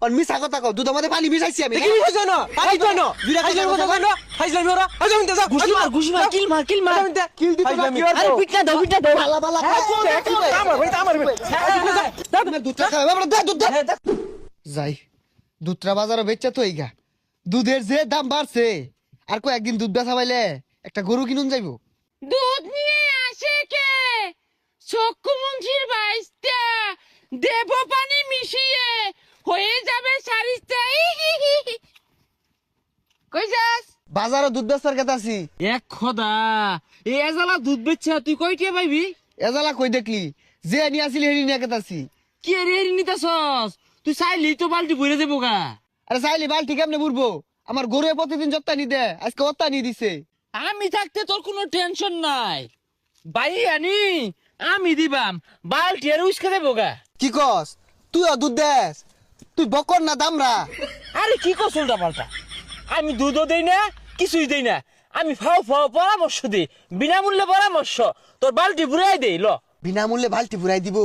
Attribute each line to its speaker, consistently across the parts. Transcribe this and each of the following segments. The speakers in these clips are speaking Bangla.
Speaker 1: আর মিছা কথা কও দুধের মধ্যে পানি মিশাইছি আমি
Speaker 2: কি হইছে না পানি তো না ফাইজলামি কথা কই না ফাইজলামি ওরা আজম দে যা ঘুষি মার কিল মার আজম দে
Speaker 1: কিল দিতে না কি
Speaker 2: আরে পিটনা দাও
Speaker 1: বালা বালা
Speaker 2: আমার
Speaker 1: দুধটা খাও বাবা দে দুধ দে যাই দুধটা বাজারে বেচা তো এইগা দুধের যে দাম বাড়ছে আর কয়েকদিন দুধ বেচা পাইলে একটা গরু কিনুন যাইবো
Speaker 3: দুধ নিয়ে আসে কে চক্ষু মুন্সির বাইস্তা দেব পানি মিশিয়ে হয়ে যাবে সারিস্তা কই যাস
Speaker 1: বাজারে দুধ বেচার কথা আছি
Speaker 3: এক খোদা এ এজালা দুধ বেচছে তুই কয়টিয়া পাইবি
Speaker 1: এজালা কই দেখলি যে নিয়ে আসিলি হেরি নিয়ে কথা আছি
Speaker 3: কি রে নিতাছস তুই চাইলি তো বালতি ভরে দেবো গা
Speaker 1: আরে চাইলি বালতি কেমনে বুড়বো আমার গরু প্রতিদিন যত্তা নি দে আজকে অত্তা নি দিছে
Speaker 3: আমি থাকতে তোর কোনো টেনশন নাই বাই আনি আমি দিবাম বালতি আর উস্কে দেবো গা
Speaker 1: কি কস তুইও দুধ দেস তুই বকর না দামরা
Speaker 3: আরে কি কস উল্টা পাল্টা আমি দুধও দেই না কিছুই দেই না আমি ফাও ফাও পরামর্শ দিই বিনামূল্যে পরামর্শ তোর বালতি ভুরাই দেই ল
Speaker 1: বিনামূল্যে বালতি বুড়াই দিব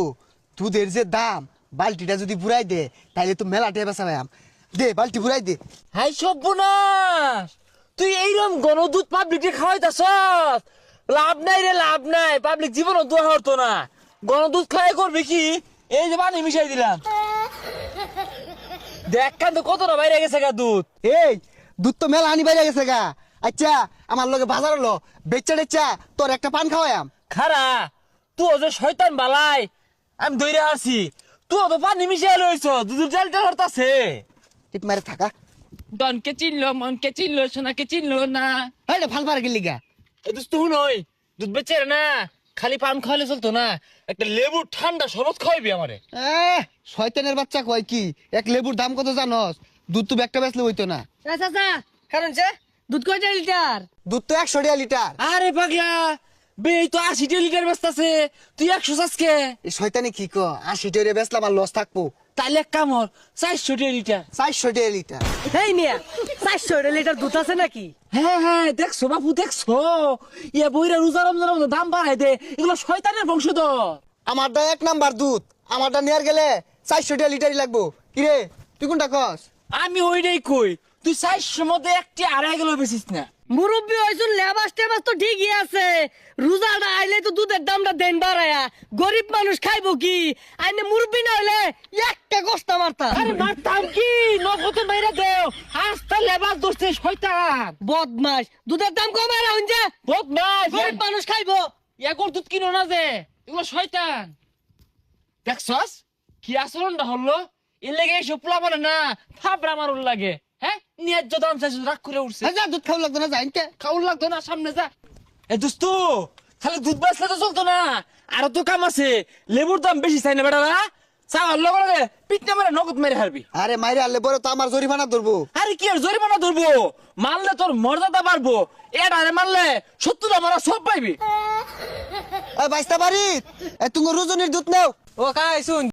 Speaker 1: দুধের যে দাম বালতিটা যদি বুড়াই দে তাইলে তো মেলা টেবা সাবাম দে বালতি বুড়াই দে
Speaker 3: হাই সর্বনাশ তুই এইরকম গণদুধ পাবলিককে খাওয়াইতাছস লাভ নাই রে লাভ নাই পাবলিক জীবনও দোয়া হতো না গণদুধ খাওয়াই করবি কি এই যে পানি মিশাই দিলাম দেখ কান তো কতটা বাইরে গেছে গা দুধ
Speaker 1: এই দুধ তো মেলা আনি বাইরে গেছে গা আচ্ছা আমার লগে বাজার হলো বেচা টেচা তোর একটা পান খাওয়ায়াম
Speaker 3: খারা তুই যে শয়তান বালাই আমি দইরে আসি তুই তো পানি মিশাই লইছ দুধের জালটা হরতাছে
Speaker 1: টিপ মারে থাকা
Speaker 3: ডনকে চিনলো মনকে চিনলো সোনাকে চিনলো না
Speaker 1: এই রে ফাল মার গেলি গা
Speaker 3: এ দোস্ত নই দুধ বেচে না খালি পান খাওয়ালে চলতো না একটা লেবু ঠান্ডা শরবত খাওয়াইবি আমারে
Speaker 1: শয়তানের বাচ্চা কয় কি এক লেবুর দাম কত জানস দুধ তো একটা বেচলে হইতো না
Speaker 2: চাচা কারণ যে দুধ কয়টা লিটার
Speaker 1: দুধ তো 100 টাকা লিটার
Speaker 3: আরে পাগলা বে এই তো 80 লিটার বেচতাছে তুই 100 চাসকে
Speaker 1: এই শয়তানি কি ক 80 টাকা বেচলাম আর লস থাকবো
Speaker 3: তাইলে এক কাম হর 400 লিটার
Speaker 1: 400 টাকা লিটার
Speaker 2: এই মিয়া 400 লিটার দুধ আছে নাকি
Speaker 3: হ্যাঁ হ্যাঁ দেখছো বাপু দেখছো ইয়া বইরা রোজা রমজান দাম বাড়াই দে এগুলো শয়তানের বংশধর
Speaker 1: আমারটা এক নাম্বার দুধ আমারটা নেয়ার গেলে 400 টাকা লিটারই লাগবো কিরে তুই কোনটা কস
Speaker 3: আমি ওইটাই কই তুই 400 মধ্যে একটি আড়াই গেল বেচিস না
Speaker 2: মুরব্বী হইছুন লেবাস টেবাস তো ঠিকই আছে রোজাটা আইলে তো দুধের দামটা দেন বাড়ায়া গরিব মানুষ খাইবো কি আইনে মুরব্বী না হইলে একটা কষ্ট মারতা
Speaker 3: আরে মারতাম কি নগদে মাইরা দেও আস্তা লেবাস দোস্তে শয়তান
Speaker 2: বদমাস দুধের দাম কমায় রাখুন যে
Speaker 3: বদমাস
Speaker 2: গরিব মানুষ খাইবো
Speaker 3: ইয়াকর দুধ কিনো না যে এগুলো শয়তান দেখছস কি আচরণটা হলো এর লেগে এসব পোলা বলে না থাপড়া মারুর লাগে হ্যাঁ ন্যায্য দাম চাইছিস রাগ করে উঠছে
Speaker 1: যা দুধ খাওয়া লাগতো না জানতে
Speaker 3: খাউল লাগতো না সামনে যা এ দোস্তু খালি দুধ বেচলে তো চলতো না আরো তো কাম আছে লেবুর দাম বেশি চাই না বেটা চাওয়ার লগে লগে পিটনে মেরে নগদ মেরে হারবি
Speaker 1: আরে মাইরে আনলে বড় তো আমার জরিমানা ধরবো
Speaker 3: আরে কি আর জরিমানা ধরবো মানলে তোর মর্যাদা বাড়বো এটা মানলে 70 আমরা সব পাইবি
Speaker 1: বাইস্তা বাড়ি তুমি রোজনের দুধ নাও
Speaker 2: ও খাই শুন